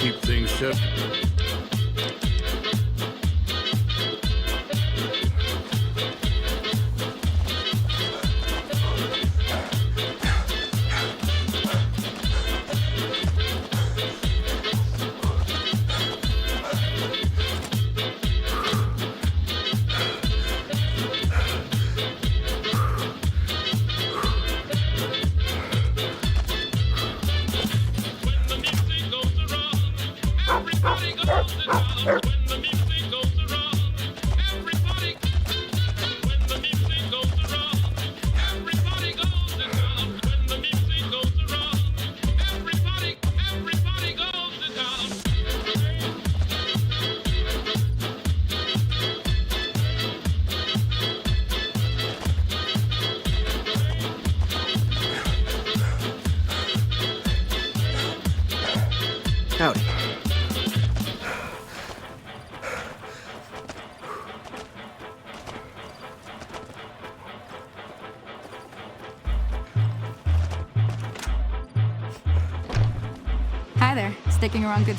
keep things shut. Howdy. Hi there. Sticking around good.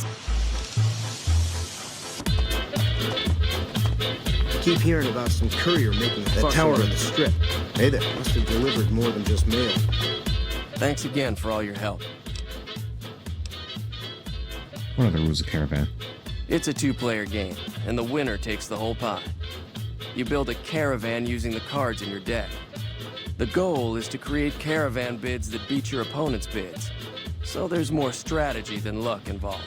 Keep hearing about some courier making a That fuss tower over on the strip. Hey there. Must have delivered more than just mail. Thanks again for all your help. What are the rules of Caravan? It's a two-player game, and the winner takes the whole pie. You build a caravan using the cards in your deck. The goal is to create caravan bids that beat your opponent's bids. So there's more strategy than luck involved.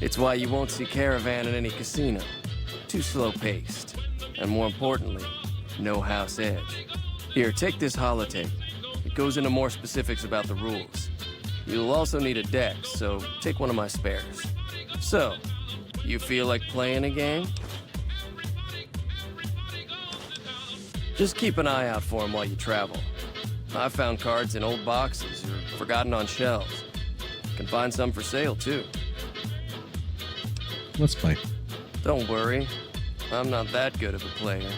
It's why you won't see caravan in any casino. Too slow-paced. And more importantly, no house edge. Here, take this holotape. It goes into more specifics about the rules. You'll also need a deck, so take one of my spares. So, you feel like playing a game? Just keep an eye out for them while you travel. I've found cards in old boxes or forgotten on shelves. Can find some for sale, too. Let's play. Don't worry, I'm not that good of a player.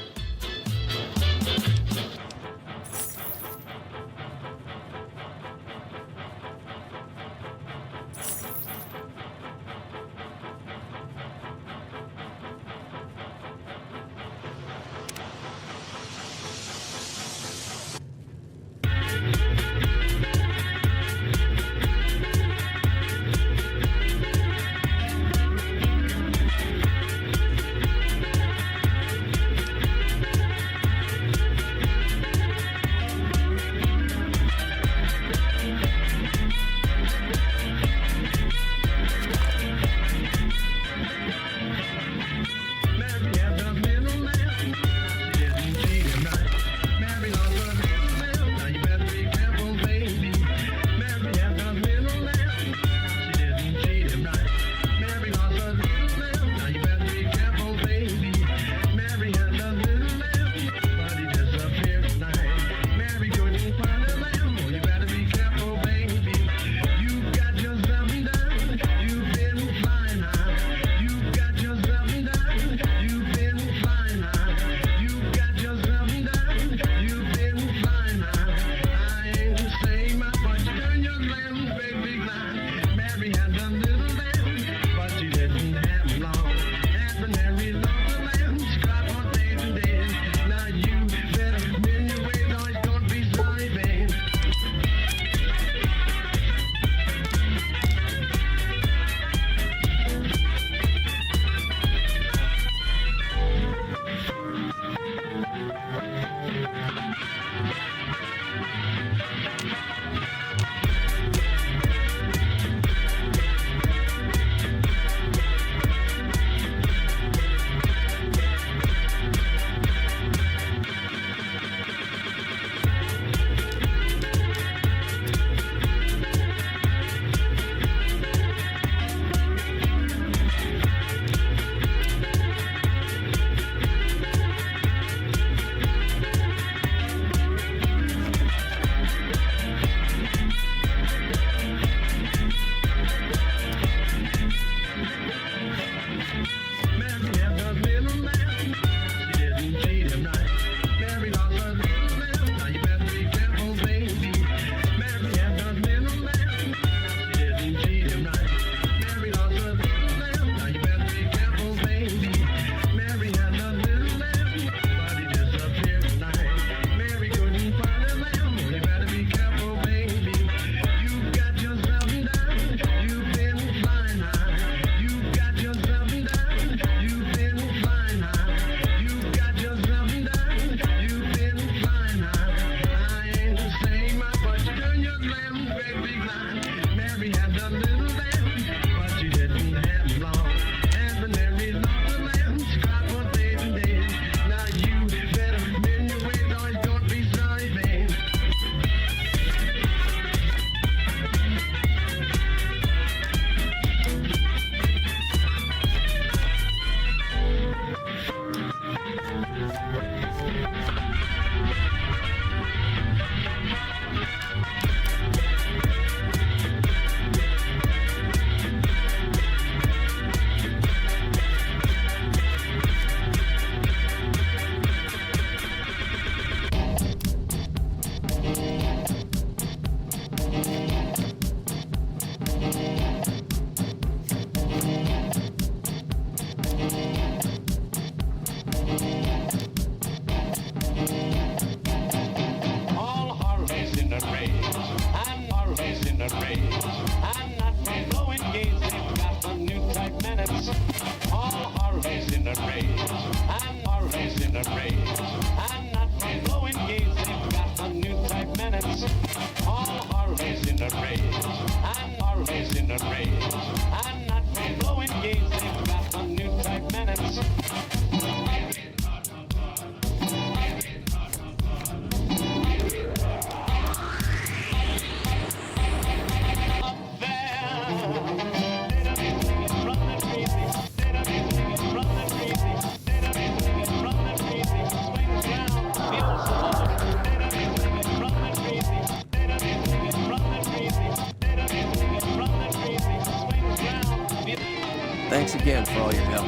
again for all your help.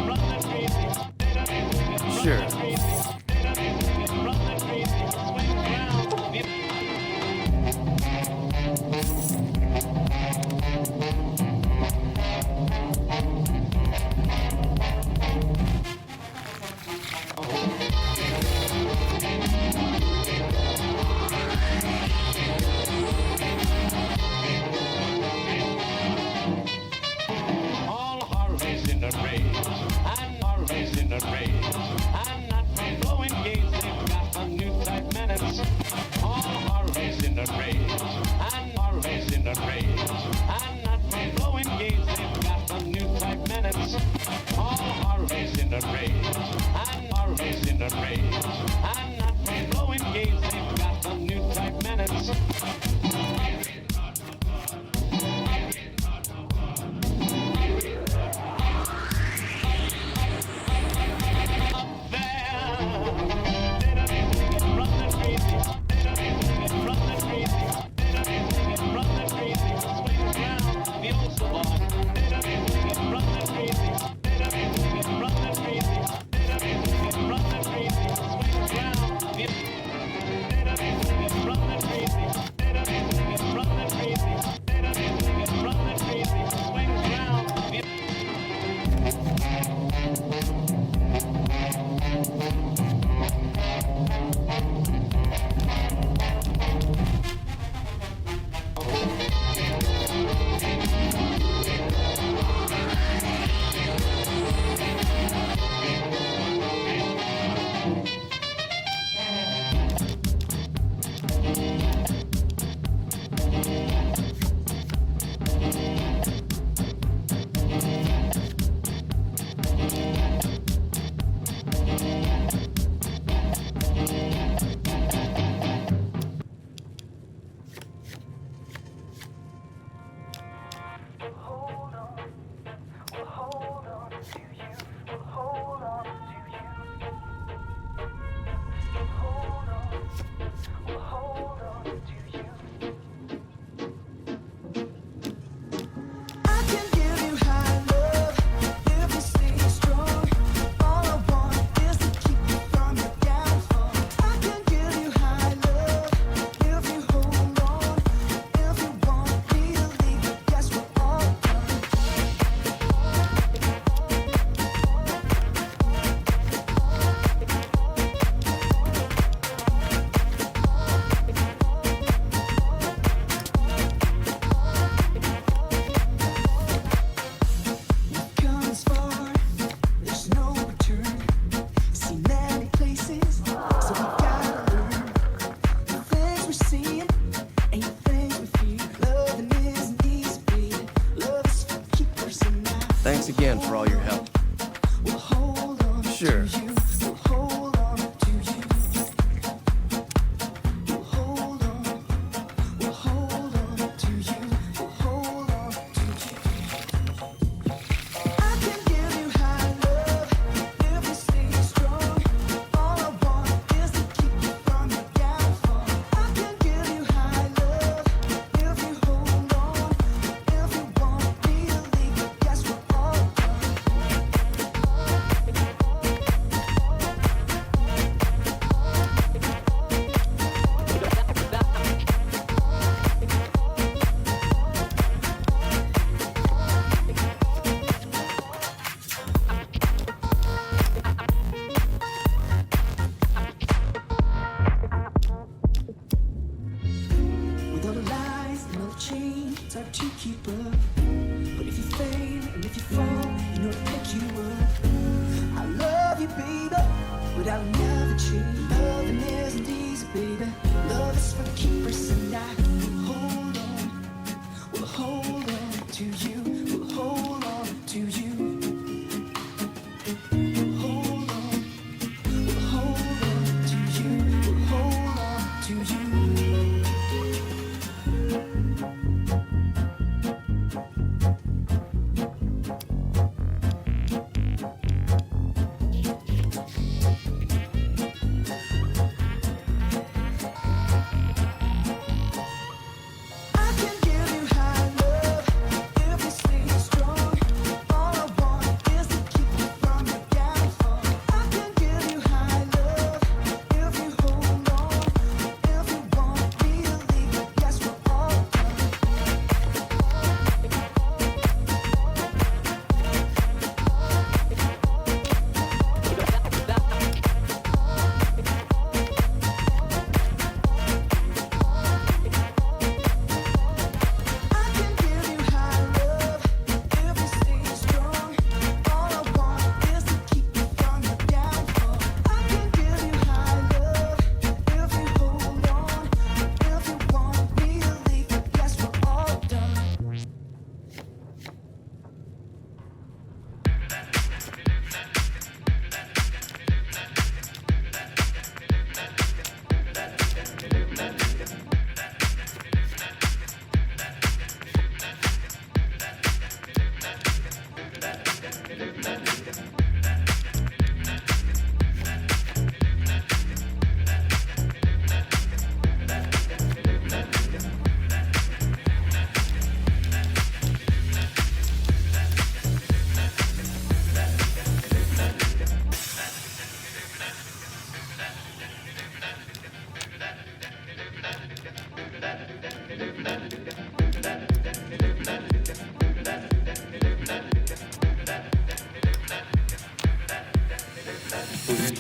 Sure. All Harvey's in a rage, and Harvey's in a rage, and not blowing games, they've got a new type minutes. All Harvey's in a rage, and Harvey's in a rage, and not blowing games, they've got a new type minutes. All Harvey's in a rage, and Harvey's in a rage, and not blowing games, they've got a new type minutes. Thanks again for all your help. Sure.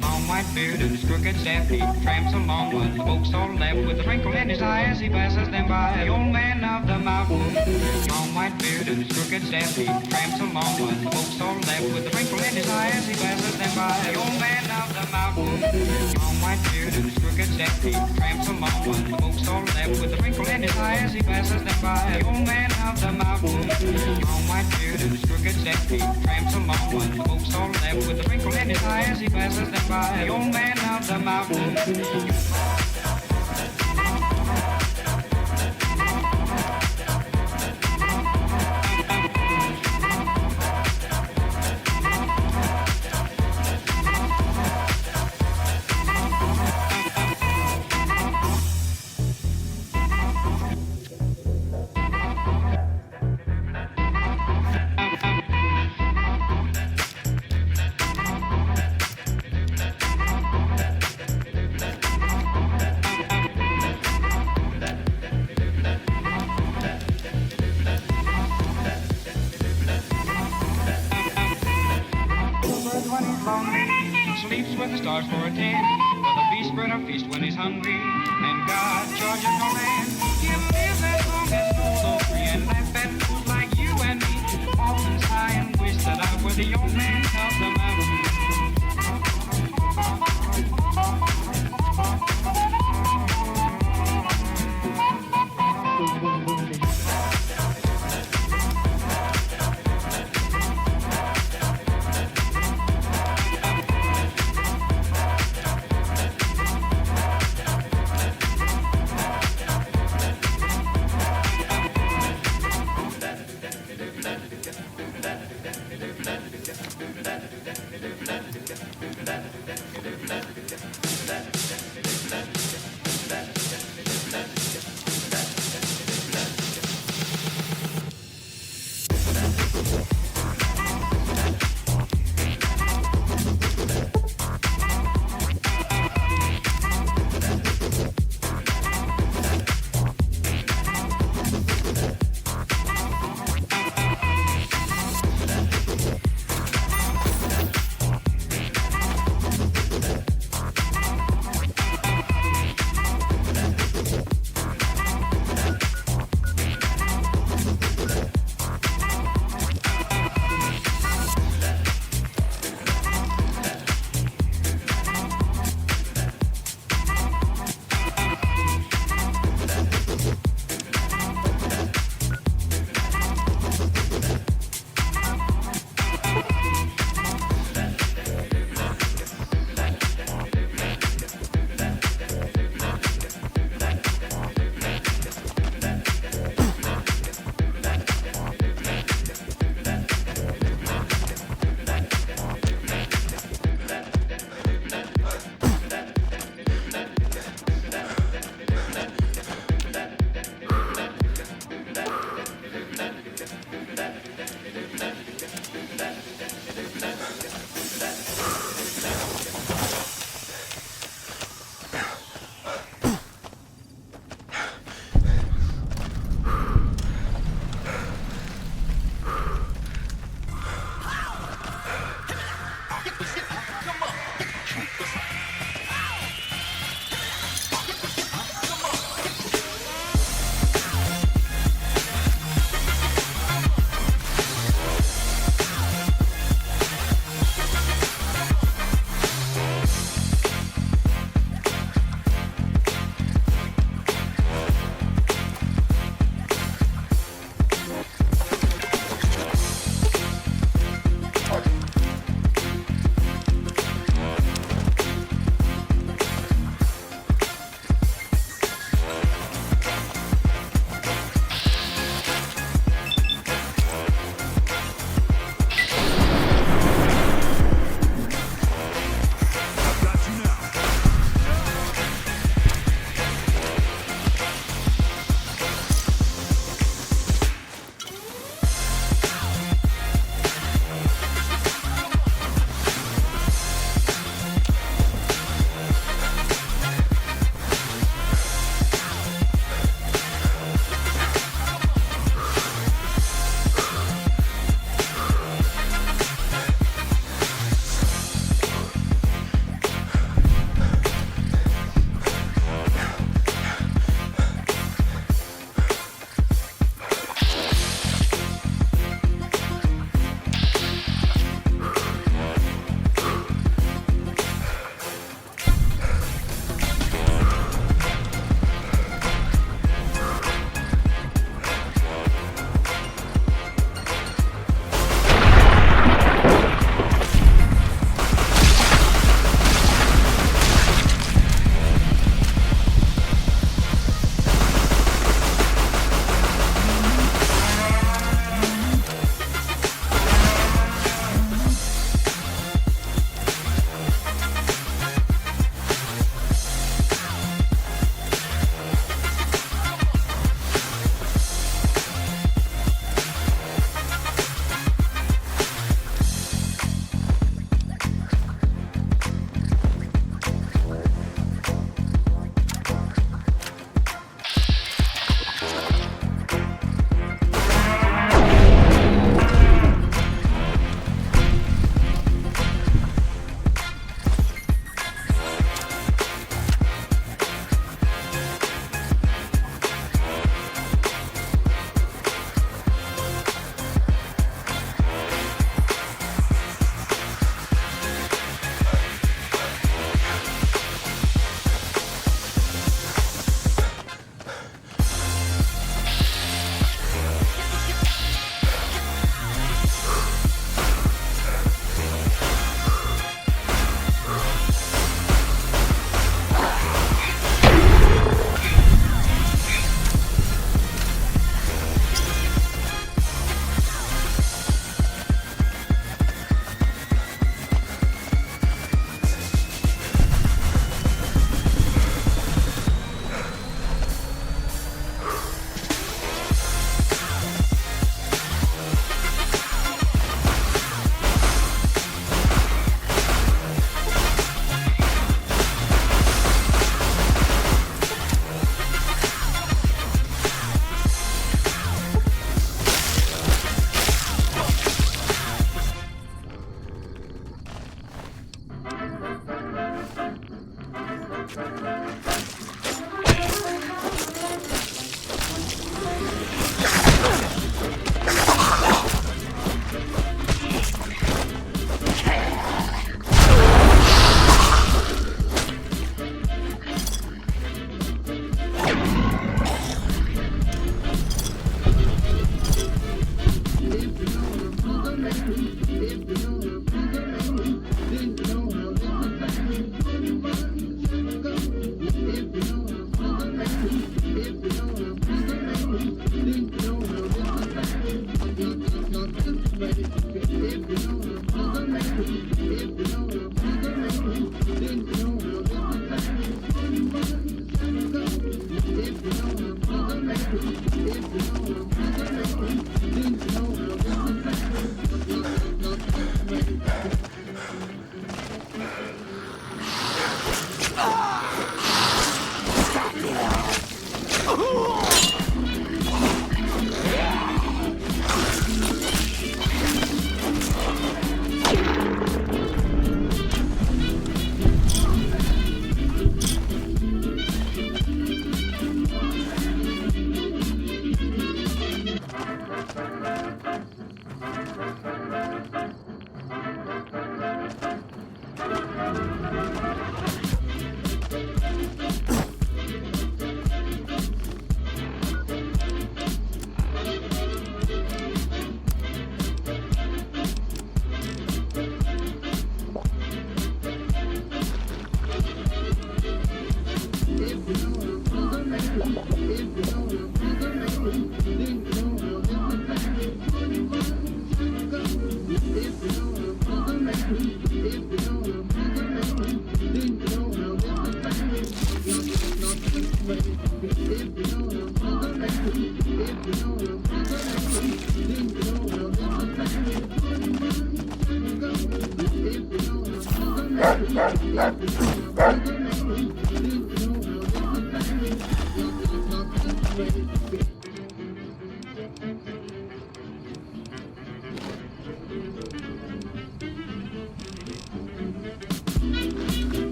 Long white beard and his crooked staff, he tramps along with the folks all left with a twinkle in his eye as he passes them by. The old man of the mountain. Long white beard and his crooked staff, he tramps along with the folks all left with a twinkle in his eye as he passes them by. The old man of the mountain. Long white beard and his crooked staff, he tramps along with the folks all left with a twinkle in his eye as he passes them by. The old man of the mountain. Long white beard and his crooked staff, he tramps along with the folks all left with a twinkle in his eye as he passes them by. The old man of the mountain. Sleeps with the stars for a tent. Will the beast spread a feast when he's hungry? And God charges no man. He lives as long as he's so free and laugh at fools like you and me. Often sigh and wish that I were the old man of the mountain.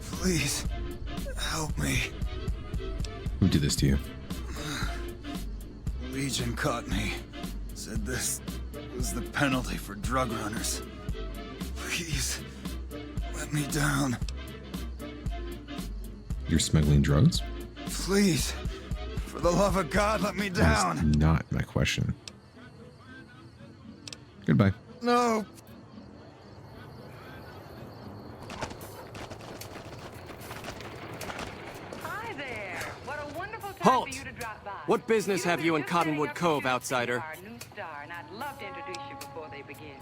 Please, help me. Who did this to you? Legion caught me. Said this was the penalty for drug runners. Please, let me down. You're smuggling drugs? Please, for the love of God, let me down. That's not my question. Goodbye. No. Hi there. What a wonderful time Halt! for you to drop by. What business You have you in just Cottonwood heading up Cove, the street outsider? to our new star, and I'd love to introduce you before they begin.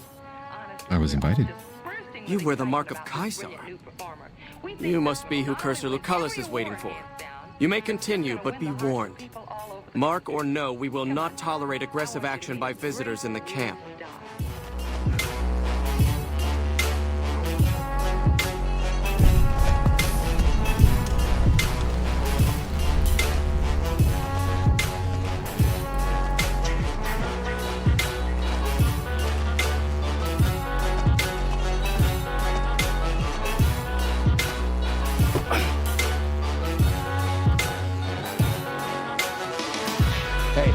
Honestly, I was we're all invited. just bursting You with wear the excitement mark of about this Caesar. brilliant new performer. We think You must Dr. be who Lawrence Cursor with Lucullus every is waiting award for. hands down. You may He's continue, gonna but win be the hearts of warned. people all over the Mark country. or no, we will Come not on. tolerate aggressive I want action you to by be visitors in the great camp. star. Hey,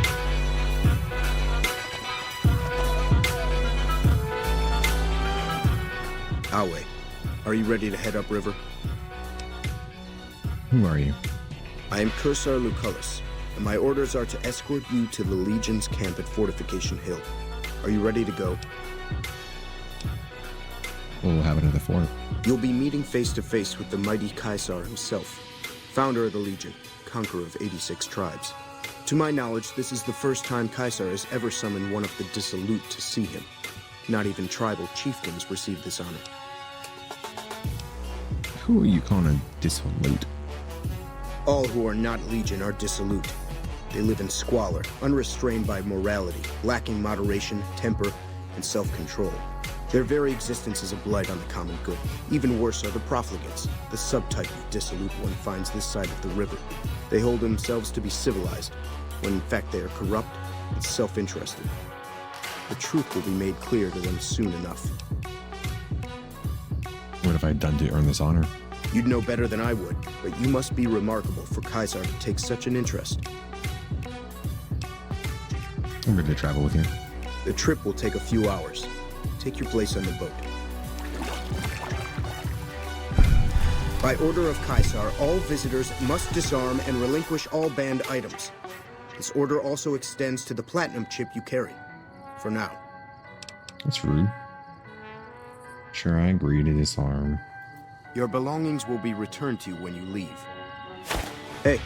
Awe, are you ready to head upriver? Who are you? I am Cursor Lucullus, and my orders are to escort you to the Legion's camp at Fortification Hill. Are you ready to go? What will happen to the fort? You'll be meeting face to face with the mighty Caesar himself, founder of the Legion, conqueror of 86 tribes. To my knowledge, this is the first time Caesar has ever summoned one of the dissolute to see him. Not even tribal chieftains receive this honor. Who are you calling a dissolute? All who are not Legion are dissolute. They live in squalor, unrestrained by morality, lacking moderation, temper, and self-control. Their very existence is a blight on the common good. Even worse are the profligates, the subtype of dissolute one finds this side of the river. They hold themselves to be civilized, when in fact they are corrupt and self-interested. The truth will be made clear to them soon enough. What have I done to earn this honor? You'd know better than I would, but you must be remarkable for Caesar to take such an interest. I'm ready to travel with you. The trip will take a few hours. Take your place on the boat. By order of Caesar, all visitors must disarm and relinquish all banned items. This order also extends to the platinum chip you carry. For now. That's rude. Sure, I agree to disarm. Your belongings will be returned to you when you leave. Hey.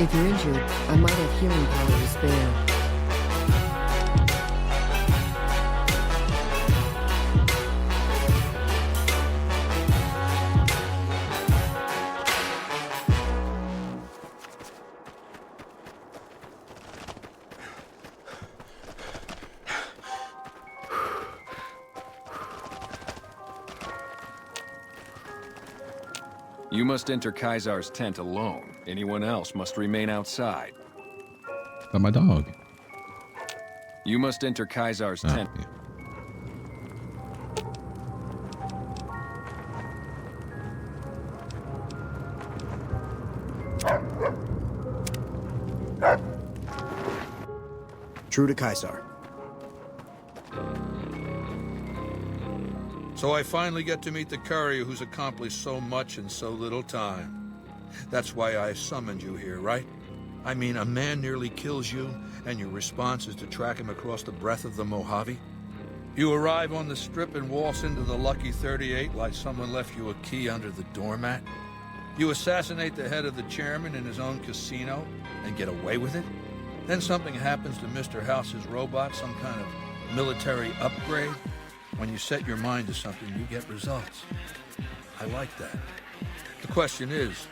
If you're injured, I might have healing power to spare. You must enter Kaisar's tent alone. Anyone else must remain outside. But my dog. You must enter Kaisar's Oh, tent. yeah. True to Caesar. So I finally get to meet the courier who's accomplished so much in so little time. That's why I summoned you here, right? I mean, a man nearly kills you, and your response is to track him across the breadth of the Mojave? You arrive on the strip and waltz into the Lucky 38 like someone left you a key under the doormat? You assassinate the head of the chairman in his own casino and get away with it? Then something happens to Mr. House's robot, some kind of military upgrade? When you set your mind to something, you get results. I like that. The question is,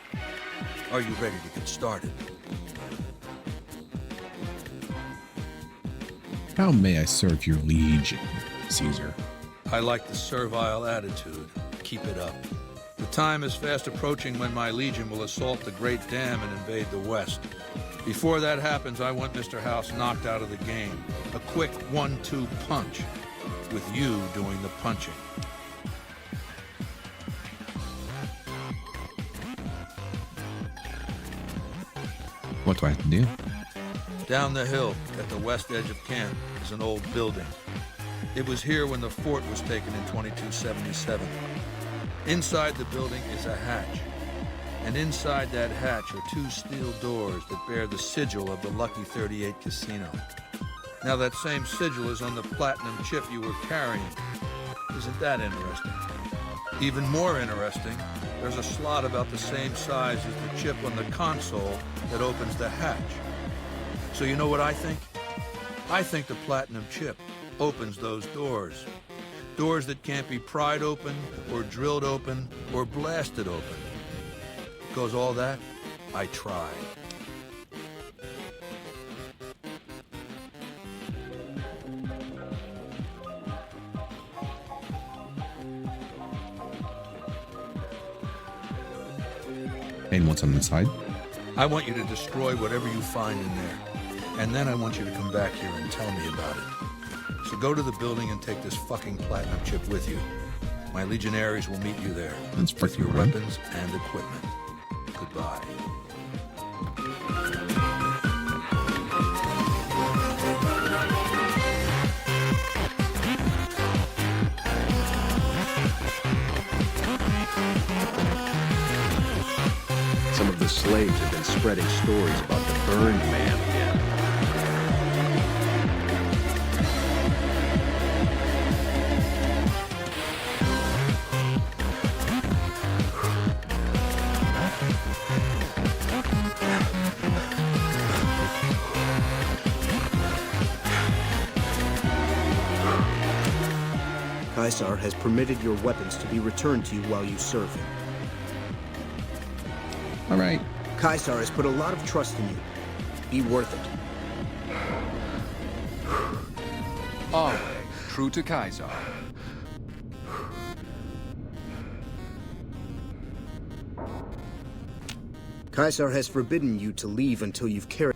are you ready to get started? How may I serve your liege, Caesar? I like the servile attitude. Keep it up. The time is fast approaching when my legion will assault the Great Dam and invade the West. Before that happens, I want Mr. House knocked out of the game. A quick 1-2 punch, with you doing the punching. What do I have to do? Down the hill, at the west edge of camp, is an old building. It was here when the fort was taken in 2277. Inside the building is a hatch. And inside that hatch are 2 steel doors that bear the sigil of the Lucky 38 Casino. Now that same sigil is on the platinum chip you were carrying. Isn't that interesting? Even more interesting, there's a slot about the same size as the chip on the console that opens the hatch. So you know what I think? I think the platinum chip opens those doors. Doors that can't be pried open, or drilled open, or blasted open. Because all that, I tried. And what's on the inside? I want you to destroy whatever you find in there. And then I want you to come back here and tell me about it. So go to the building and take this fucking platinum chip with you. My legionaries will meet you there. That's with freaking your right. weapons and equipment. Goodbye. Some of the slaves have been spreading stories about the burned man again. Caesar has permitted your weapons to be returned to you while you serve him. All right. Caesar has put a lot of trust in you. Be worth it. Always true to Kaisar. Caesar has forbidden you to leave until you've carried...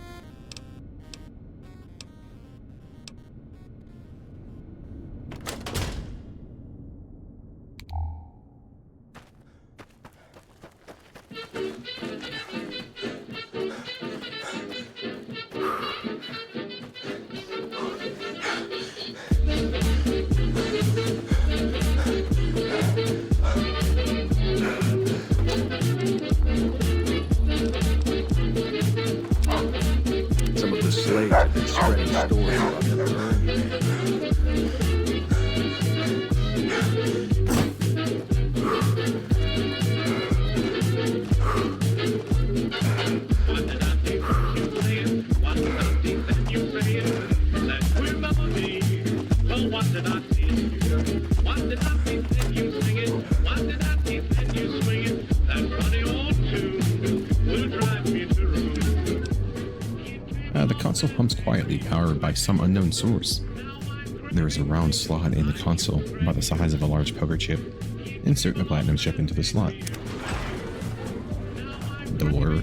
Some of the slaves have been spreading stories about the burned man. console hums quietly, powered by some unknown source. There is a round slot in the console, about the size of a large poker chip. Insert the platinum chip into the slot. Door.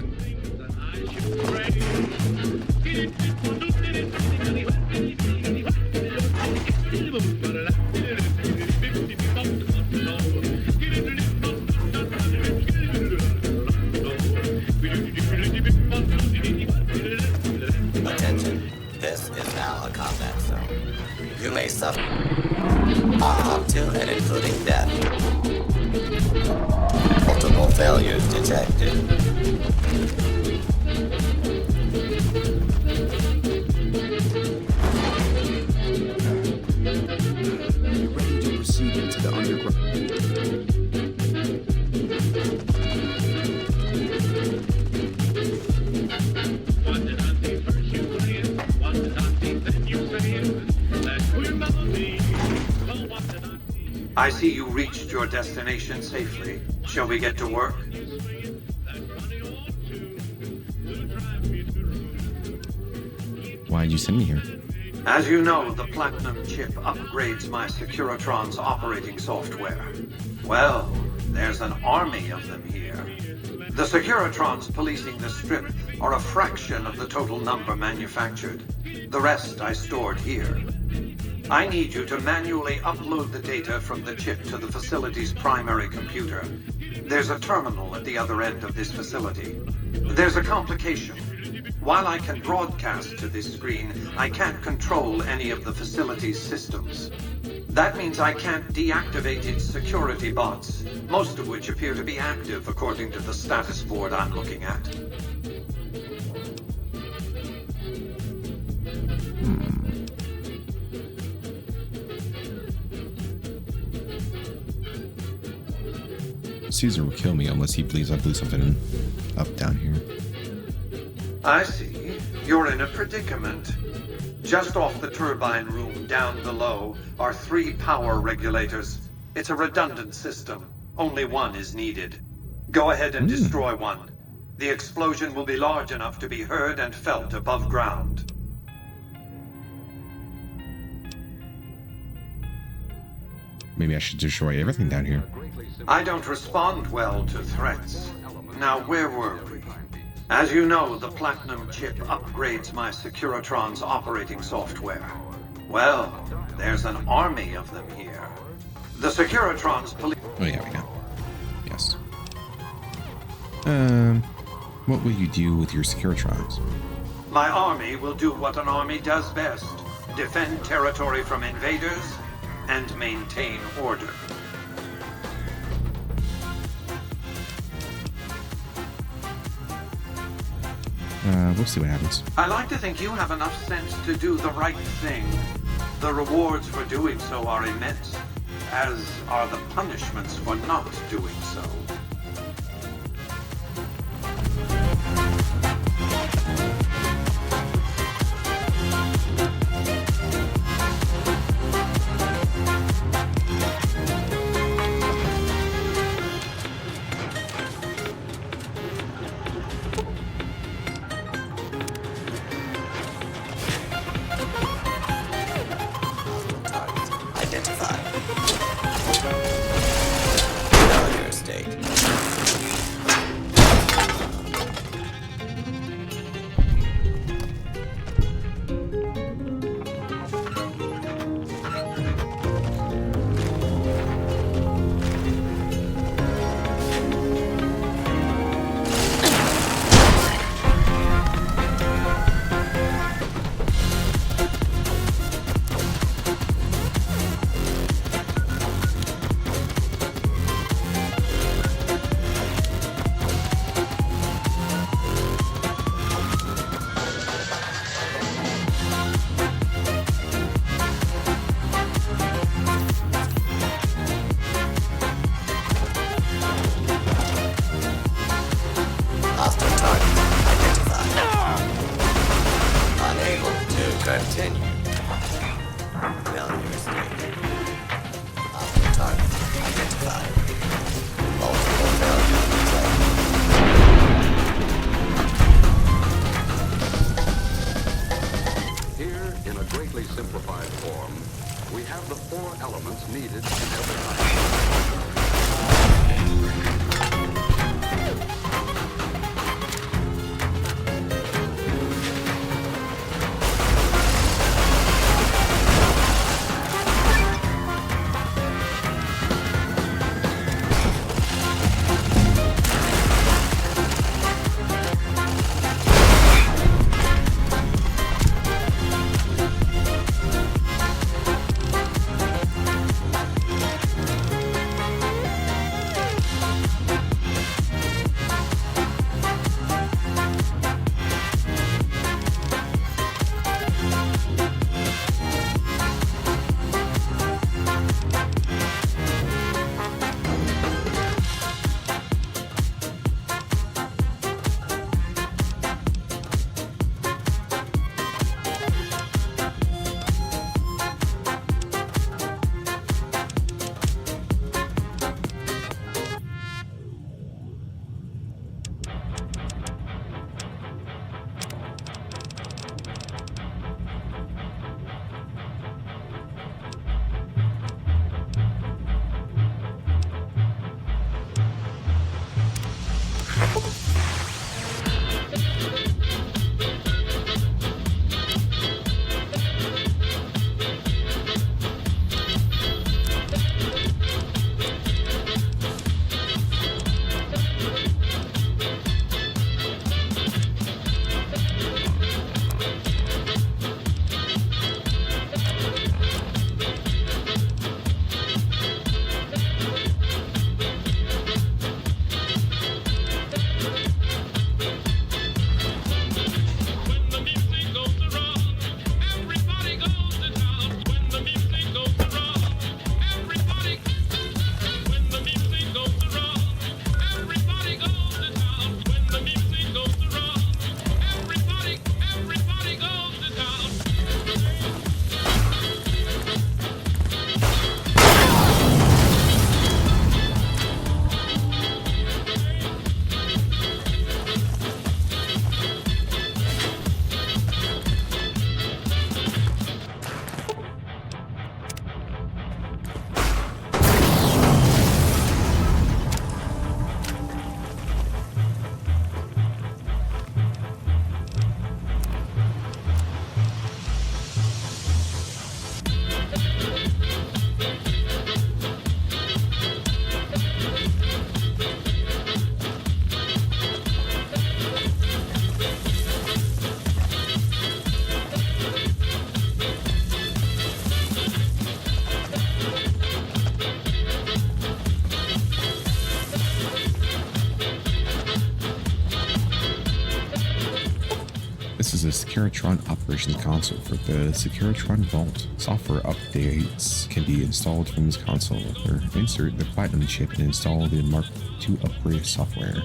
Attention, this is now a combat zone. You may suffer up to and including death. Multiple failures detected. You're ready to proceed into the underground. I see you reached your destination safely. Shall we get to work? Why'd you send me here? As you know, the Platinum chip upgrades my Securitron's operating software. Well, there's an army of them here. The Securitrons policing the Strip are a fraction of the total number manufactured. The rest I stored here. I need you to manually upload the data from the chip to the facility's primary computer. There's a terminal at the other end of this facility. There's a complication. While I can broadcast to this screen, I can't control any of the facility's systems. That means I can't deactivate its security bots, most of which appear to be active according to the status board I'm looking at. Caesar will kill me unless he believes I blew something up down here. I see. You're in a predicament. Just off the turbine room down below are 3 power regulators. It's a redundant system. Only one is needed. Go ahead and destroy one. The explosion will be large enough to be heard and felt above ground. Maybe I should destroy everything down here. I don't respond well to threats. Now, where were we? As you know, the Platinum chip upgrades my Securitron's operating software. Well, there's an army of them here. The Securitrons police... Oh yeah, we know. Yes. What will you do with your Securitrons? My army will do what an army does best. Defend territory from invaders and maintain order. We'll see what happens. I like to think you have enough sense to do the right thing. The rewards for doing so are immense, as are the punishments for not doing so. adjustments needed in every line. This is a Securitron operations console for the Securitron Vault. Software updates can be installed from this console. Insert the Platinum chip and install the Mark II upgrade software.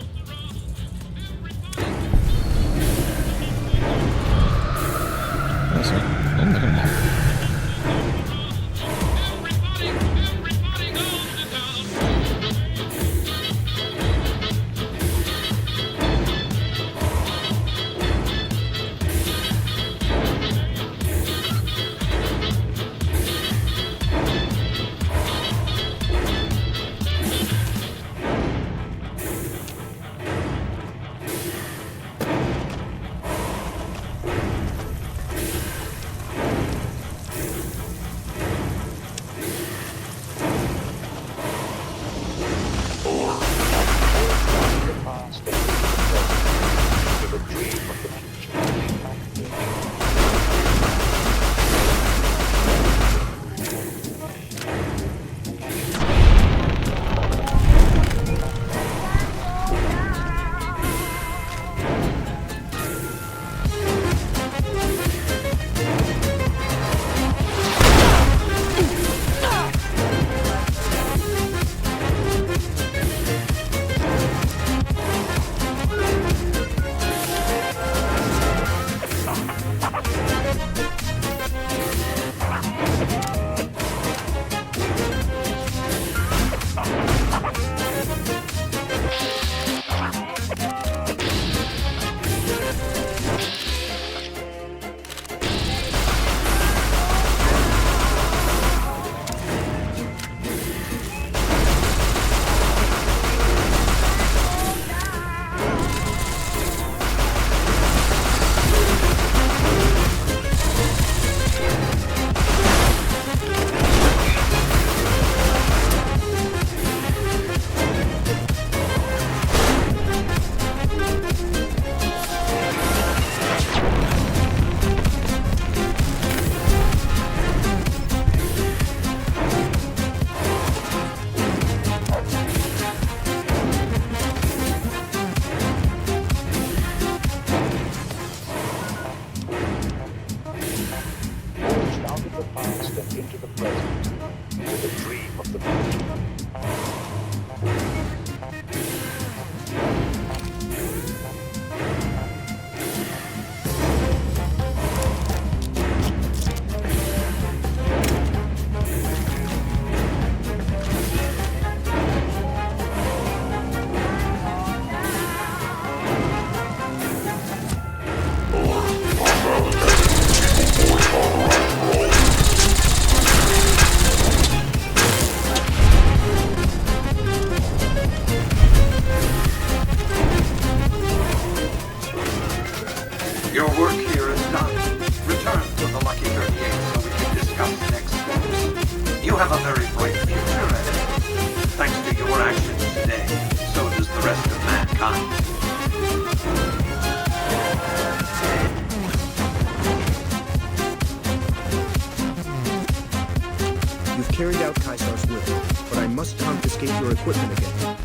must confiscate your equipment again.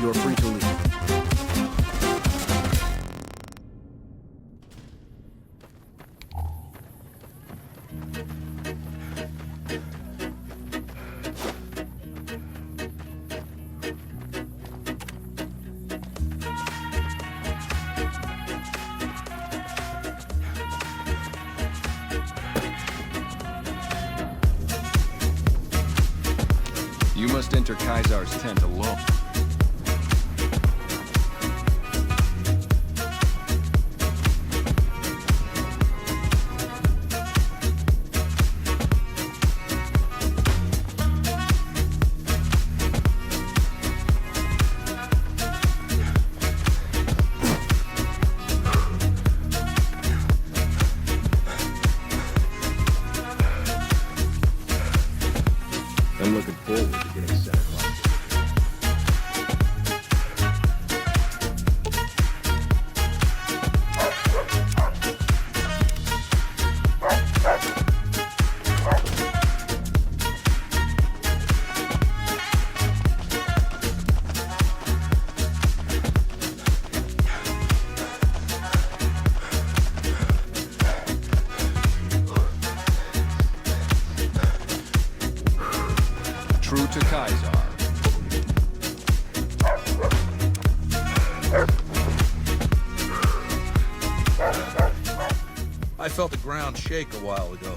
You're free to leave. You must enter Kaisar's tent alone. I'm looking forward to getting Santa Claus. True to Kaisar. I felt the ground shake a while ago.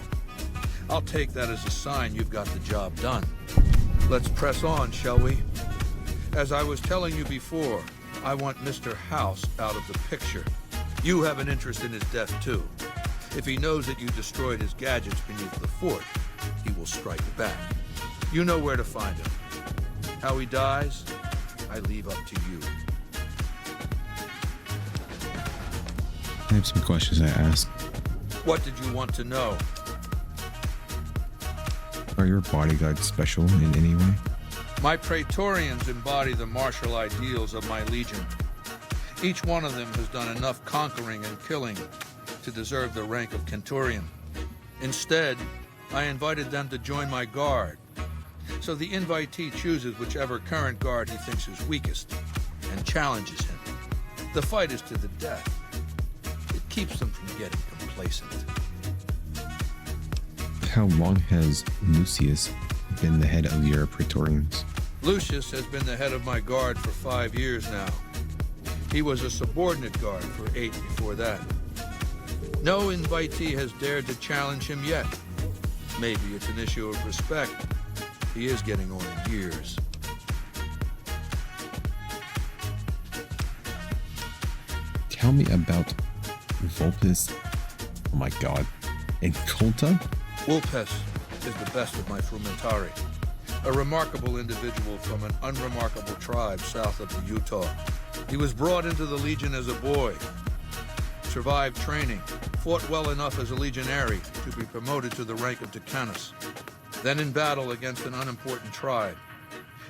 I'll take that as a sign you've got the job done. Let's press on, shall we? As I was telling you before, I want Mr. House out of the picture. You have an interest in his death, too. If he knows that you destroyed his gadgets beneath the fort, he will strike back. You know where to find him. How he dies, I leave up to you. I have some questions I ask. What did you want to know? Are your bodyguards special in any way? My Praetorians embody the martial ideals of my legion. Each one of them has done enough conquering and killing to deserve the rank of Centurion. Instead, I invited them to join my guard. So the invitee chooses whichever current guard he thinks is weakest and challenges him. The fight is to the death. It keeps them from getting complacent. How long has Lucius been the head of your Praetorians? Lucius has been the head of my guard for 5 years now. He was a subordinate guard for 8 before that. No invitee has dared to challenge him yet. Maybe it's an issue of respect. He is getting on in years. Tell me about Vulpes. Oh my god. And Colta? Vulpes is the best of my Frumentari. A remarkable individual from an unremarkable tribe south of the Utah. He was brought into the Legion as a boy, survived training, fought well enough as a legionary to be promoted to the rank of Decanus. Then in battle against an unimportant tribe,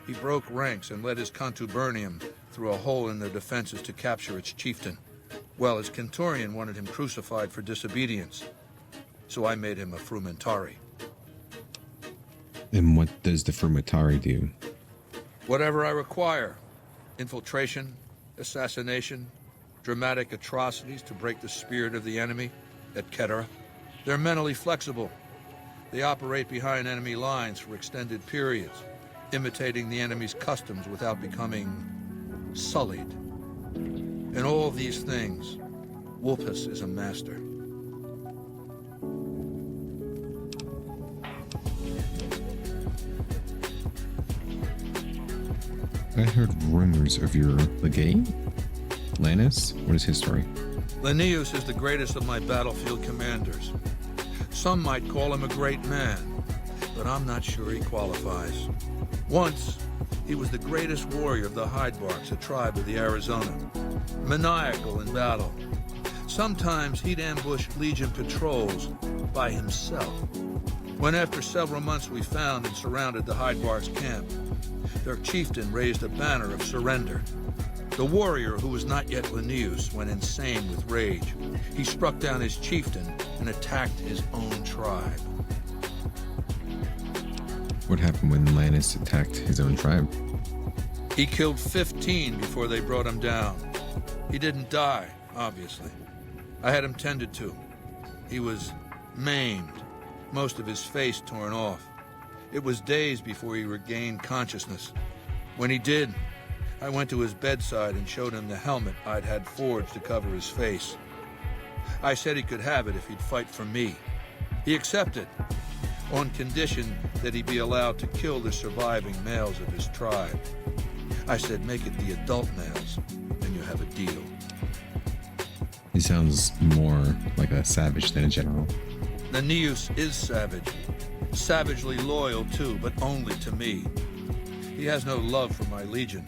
he broke ranks and led his contubernium through a hole in their defenses to capture its chieftain. Well, his Centurion wanted him crucified for disobedience, so I made him a Frumentari. And what does the Frumentari do? Whatever I require. Infiltration, assassination, dramatic atrocities to break the spirit of the enemy, etc. They're mentally flexible. They operate behind enemy lines for extended periods, imitating the enemy's customs without becoming sullied. In all these things, Vulpes is a master. I heard rumors of your legate? Lannis? What is his story? Linnaeus is the greatest of my battlefield commanders. Some might call him a great man, but I'm not sure he qualifies. Once, he was the greatest warrior of the Hydebarks, a tribe of the Arizona. Maniacal in battle. Sometimes he'd ambush Legion patrols by himself. When after several months we found and surrounded the Hydebarks camp, their chieftain raised a banner of surrender. The warrior, who was not yet Linnaeus, went insane with rage. He struck down his chieftain and attacked his own tribe. What happened when Lannis attacked his own tribe? He killed 15 before they brought him down. He didn't die, obviously. I had him tended to. He was maimed, most of his face torn off. It was days before he regained consciousness. When he did, I went to his bedside and showed him the helmet I'd had forged to cover his face. I said he could have it if he'd fight for me. He accepted, on condition that he be allowed to kill the surviving males of his tribe. I said, make it the adult males, and you have a deal. He sounds more like a savage than a general. Lannius is savage. Savagely loyal, too, but only to me. He has no love for my legion.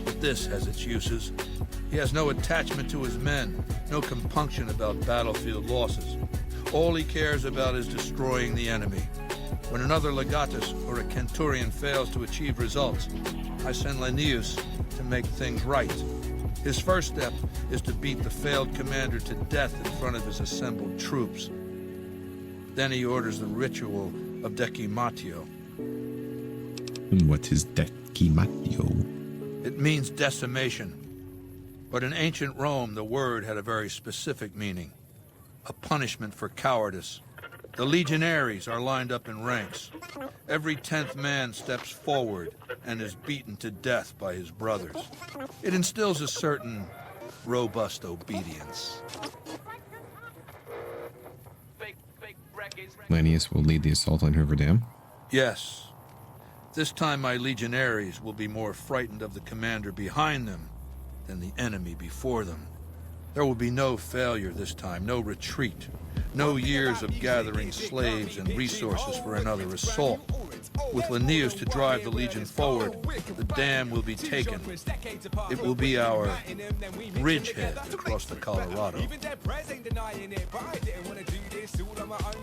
But this has its uses. He has no attachment to his men, no compunction about battlefield losses. All he cares about is destroying the enemy. When another Legatus or a Kenturian fails to achieve results, I send Lannius to make things right. His first step is to beat the failed commander to death in front of his assembled troops. Then he orders the ritual of Decimatio. And what is Decimatio? It means decimation. But in ancient Rome, the word had a very specific meaning. A punishment for cowardice. The legionaries are lined up in ranks. Every 10th man steps forward and is beaten to death by his brothers. It instills a certain robust obedience. Lannius will lead the assault on Hoover Dam? Yes. This time my legionaries will be more frightened of the commander behind them than the enemy before them. There will be no failure this time, no retreat, no years of gathering slaves and resources for another assault. With Lannius to drive the Legion forward, the dam will be taken. It will be our bridgehead across the Colorado.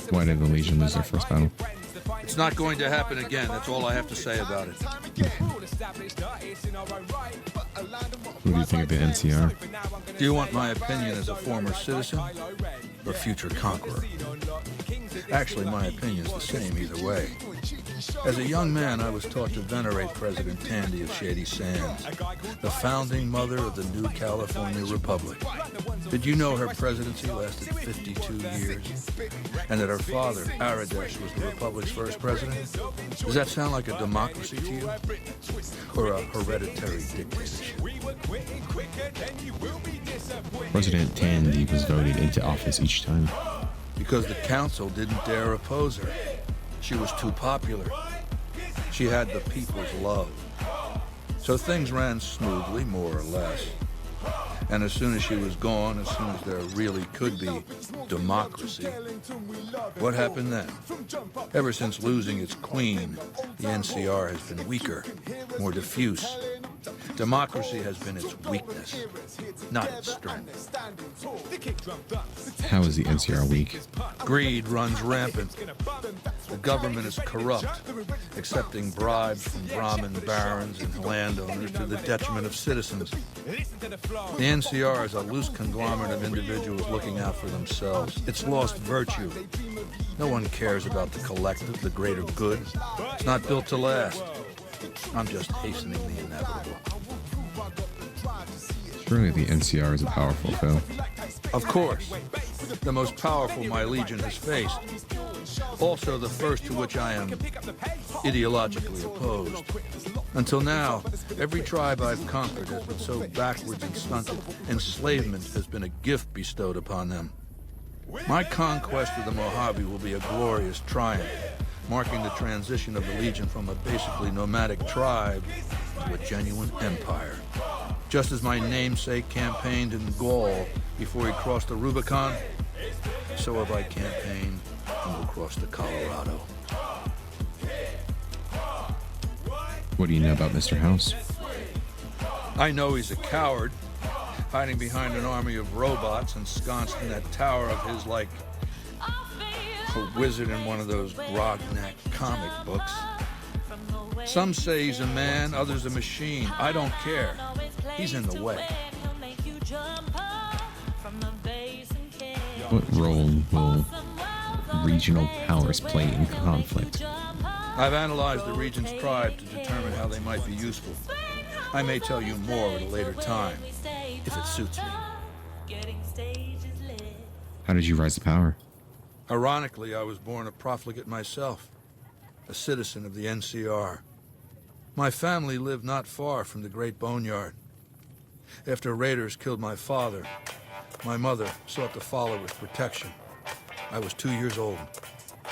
Why did the Legion lose their first battle? It's not going to happen again. That's all I have to say about it. What do you think of the NCR? Do you want my opinion as a former citizen or future conqueror? Actually, my opinion's the same either way. As a young man, I was taught to venerate President Tandy of Shady Sands, the founding mother of the new California Republic. Did you know her presidency lasted 52 years? And that her father, Aradesh, was the Republic's first president? Does that sound like a democracy to you? Or a hereditary dictatorship? President Tandy was voted into office each time. Because the council didn't dare oppose her. She was too popular. She had the people's love. So things ran smoothly, more or less. And as soon as she was gone, as soon as there really could be democracy, what happened then? Ever since losing its queen, the NCR has been weaker, more diffuse. Democracy has been its weakness, not its strength. How is the NCR weak? Greed runs rampant. The government is corrupt, accepting bribes from Brahmin barons and landowners to the detriment of citizens. The NCR is a loose conglomerate of individuals looking out for themselves. It's lost virtue. No one cares about the collective, the greater good. It's not built to last. I'm just hastening the inevitable. Surely the NCR is a powerful foe. Of course. The most powerful my legion has faced. Also the first to which I am ideologically opposed. Until now, every tribe I've conquered has been so backwards and stunted. Enslavement has been a gift bestowed upon them. My conquest of the Mojave will be a glorious triumph, marking the transition of the Legion from a basically nomadic tribe to a genuine empire. Just as my namesake campaigned in Gaul before he crossed the Rubicon, so have I campaigned and will cross the Colorado. What do you know about Mr. House? I know he's a coward, hiding behind an army of robots ensconced in that tower of his like a wizard in one of those Grognak comic books. Some say he's a man, others a machine. I don't care. He's in the way. What role will regional powers play in conflict? I've analyzed the region's tribes to determine how they might be useful. I may tell you more at a later time, if it suits me. How did you rise to power? Ironically, I was born a profligate myself, a citizen of the NCR. My family lived not far from the Great Boneyard. After raiders killed my father, my mother sought to follow with protection. I was 2 years old.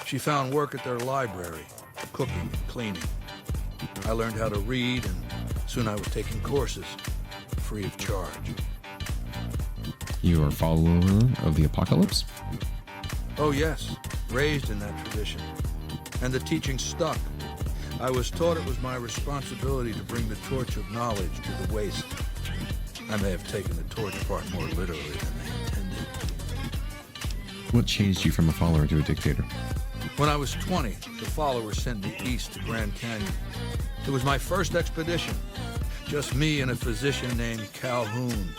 She found work at their library, cooking and cleaning. I learned how to read, and soon I was taking courses, free of charge. You are a follower of the Apocalypse? Oh yes, raised in that tradition. And the teaching stuck. I was taught it was my responsibility to bring the torch of knowledge to the waste. I may have taken the torch part more literally than they intended. What changed you from a follower to a dictator? When I was 20, the followers sent me east to Grand Canyon. It was my first expedition. Just me and a physician named Calhoun.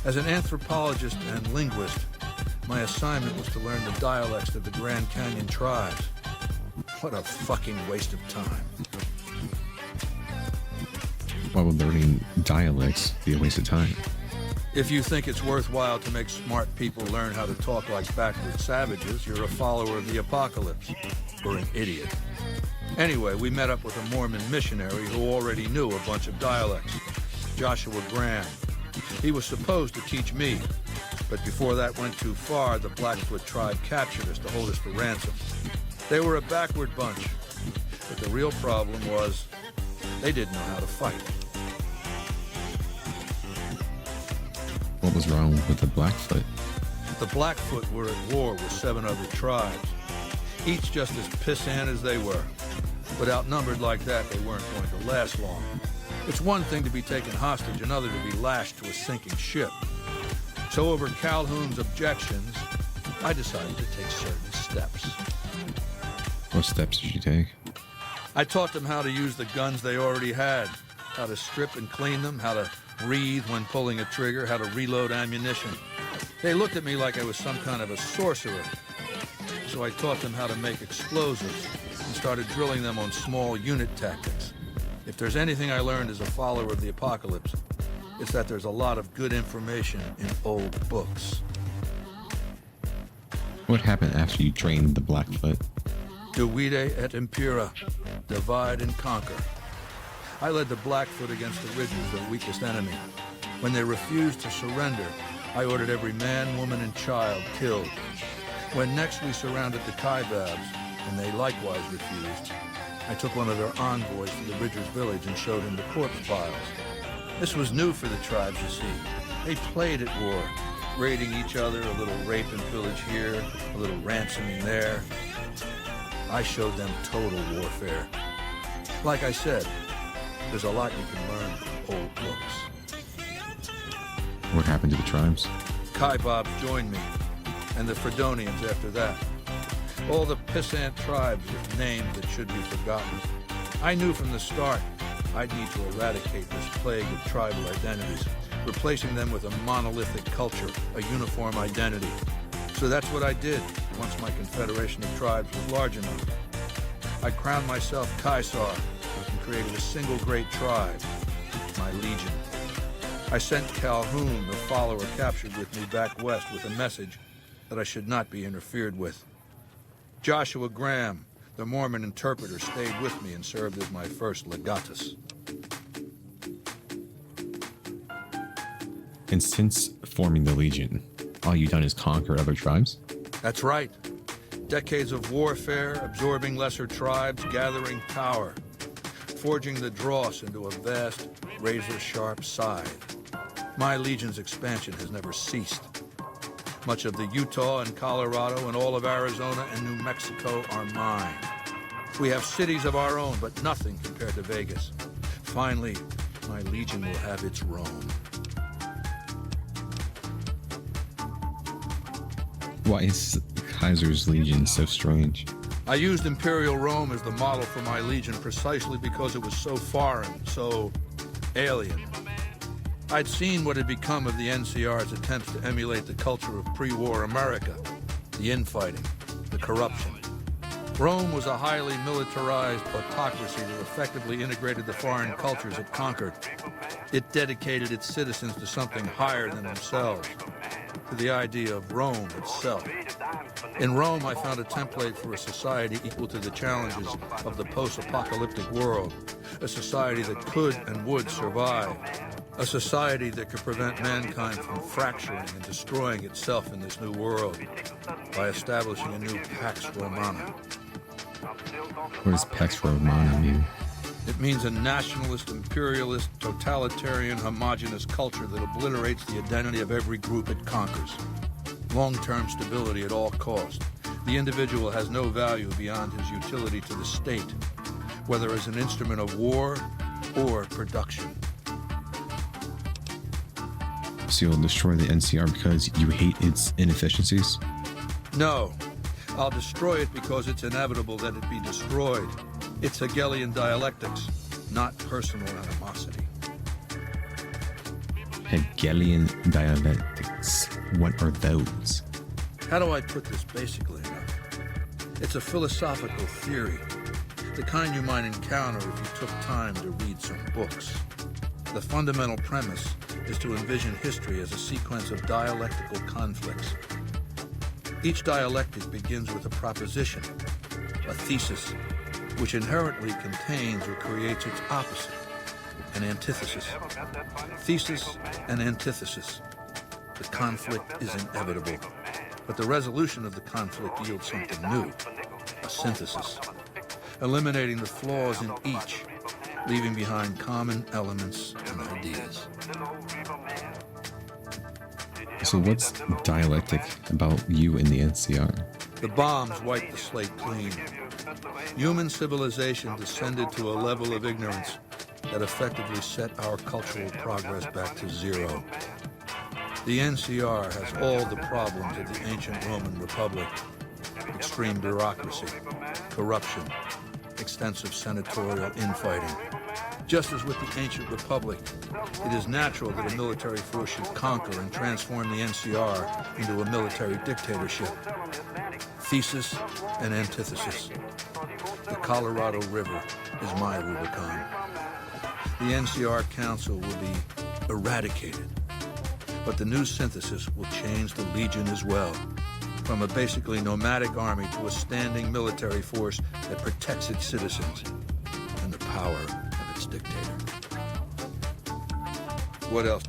As an anthropologist and linguist, my assignment was to learn the dialects of the Grand Canyon tribes. What a fucking waste of time. Why would learning dialects be a waste of time? If you think it's worthwhile to make smart people learn how to talk like backward savages, you're a follower of the Apocalypse, or an idiot. Anyway, we met up with a Mormon missionary who already knew a bunch of dialects, Joshua Graham. He was supposed to teach me, but before that went too far, the Blackfoot tribe captured us to hold us for ransom. They were a backward bunch, but the real problem was they didn't know how to fight. What was wrong with the Blackfoot? The Blackfoot were at war with 7 other tribes, each just as pissant as they were. But outnumbered like that, they weren't going to last long. It's one thing to be taken hostage, another to be lashed to a sinking ship. So over Calhoun's objections, I decided to take certain steps. What steps did you take? I taught them how to use the guns they already had, how to strip and clean them, how to breathe when pulling a trigger, how to reload ammunition. They looked at me like I was some kind of a sorcerer. So I taught them how to make explosives and started drilling them on small unit tactics. If there's anything I learned as a follower of the Apocalypse, it's that there's a lot of good information in old books. What happened after you trained the Blackfoot? Divide et impera, divide and conquer. I led the Blackfoot against the Ridges, their weakest enemy. When they refused to surrender, I ordered every man, woman, and child killed. When next we surrounded the Kaibabs, and they likewise refused, I took one of their envoys to the Ridgers village and showed him the corpse piles. This was new for the tribes, you see. They played at war, raiding each other, a little rape and pillage here, a little ransoming there. I showed them total warfare. Like I said, there's a lot you can learn from old books. What happened to the tribes? Kaibabs joined me, and the Fredonians after that. All the pissant tribes with names that should be forgotten. I knew from the start I'd need to eradicate this plague of tribal identities, replacing them with a monolithic culture, a uniform identity. So that's what I did once my confederation of tribes was large enough. I crowned myself Caesar and created a single great tribe, my legion. I sent Calhoun, the follower captured with me back west, with a message that I should not be interfered with. Joshua Graham, the Mormon interpreter, stayed with me and served as my first legatus. And since forming the Legion, all you've done is conquer other tribes? That's right. Decades of warfare, absorbing lesser tribes, gathering power, forging the dross into a vast, razor-sharp scythe. My Legion's expansion has never ceased. Much of the Utah and Colorado and all of Arizona and New Mexico are mine. We have cities of our own, but nothing compared to Vegas. Finally, my Legion will have its Rome. Why is Kaiser's Legion so strange? I used Imperial Rome as the model for my Legion precisely because it was so foreign, so alien. I'd seen what had become of the NCR's attempts to emulate the culture of pre-war America, the infighting, the corruption. Rome was a highly militarized autocracy that effectively integrated the foreign cultures it conquered. It dedicated its citizens to something higher than themselves, to the idea of Rome itself. In Rome, I found a template for a society equal to the challenges of the post-apocalyptic world, a society that could and would survive, a society that could prevent mankind from fracturing and destroying itself in this new world by establishing a new Pax Romana. What does Pax Romana mean? It means a nationalist, imperialist, totalitarian, homogenous culture that obliterates the identity of every group it conquers. Long-term stability at all cost. The individual has no value beyond his utility to the state, whether as an instrument of war or production. So you'll destroy the NCR because you hate its inefficiencies? No. I'll destroy it because it's inevitable that it be destroyed. It's Hegelian dialectics, not personal animosity. Hegelian dialectics. What are those? How do I put this basically enough? It's a philosophical theory, the kind you might encounter if you took time to read some books. The fundamental premise is to envision history as a sequence of dialectical conflicts. Each dialectic begins with a proposition, a thesis, which inherently contains or creates its opposite, an antithesis. Thesis and antithesis. The conflict is inevitable, but the resolution of the conflict yields something new, a synthesis, eliminating the flaws in each, leaving behind common elements and ideas. So what's dialectic about you and the NCR? The bombs wiped the slate clean. Human civilization descended to a level of ignorance that effectively set our cultural progress back to zero. The NCR has all the problems of the ancient Roman Republic: extreme bureaucracy, corruption, extensive senatorial infighting. Just as with the ancient Republic, it is natural that a military force should conquer and transform the NCR into a military dictatorship. Thesis and antithesis. The Colorado River is my Rubicon. The NCR Council will be eradicated, but the new synthesis will change the Legion as well, from a basically nomadic army to a standing military force that protects its citizens and the power of its dictator. What else?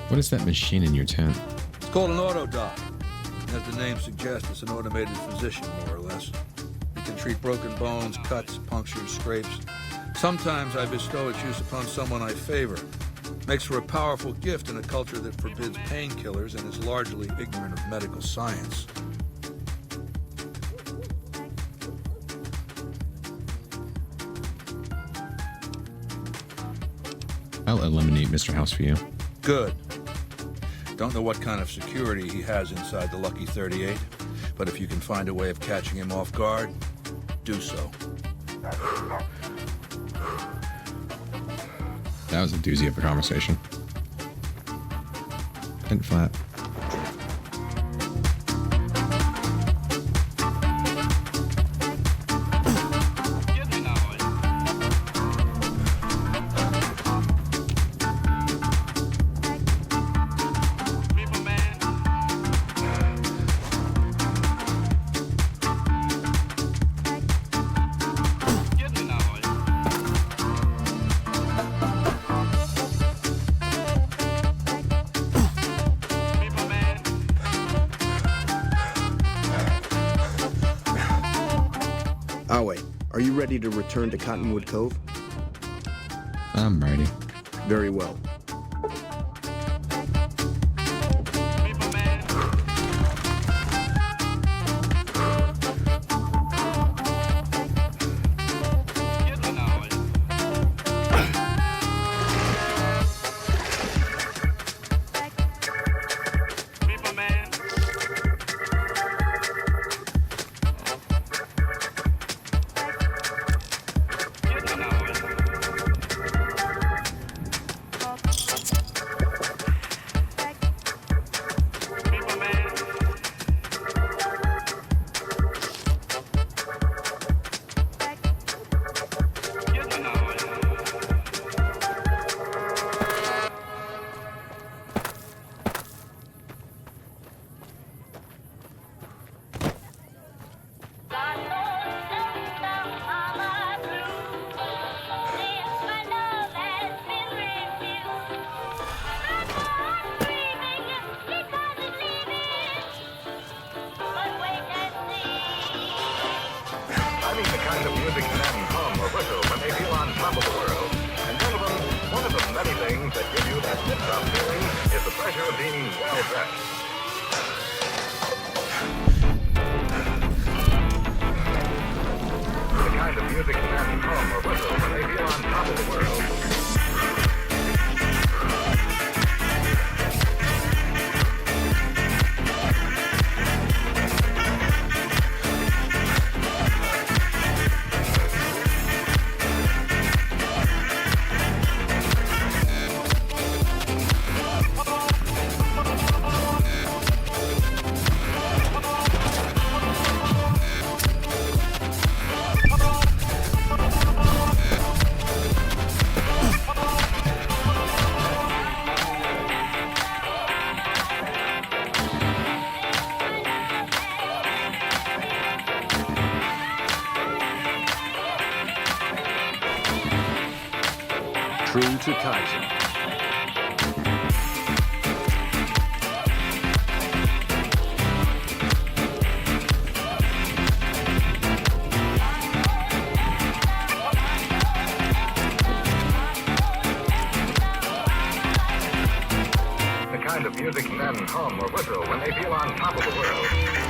What is that machine in your tent? It's called an autodoc. As the name suggests, it's an automated physician, more or less. It can treat broken bones, cuts, punctures, scrapes. Sometimes I bestow its use upon someone I favor. Makes for a powerful gift in a culture that forbids painkillers and is largely ignorant of medical science. I'll eliminate Mr. House for you. Good. Don't know what kind of security he has inside the Lucky 38, but if you can find a way of catching him off guard, do so. That was a doozy of a conversation. And flat. Awe, are you ready to return to Cottonwood Cove? I'm ready. Very well. true to Kaizen. The kind of music men hum or whistle when they feel on top of the world.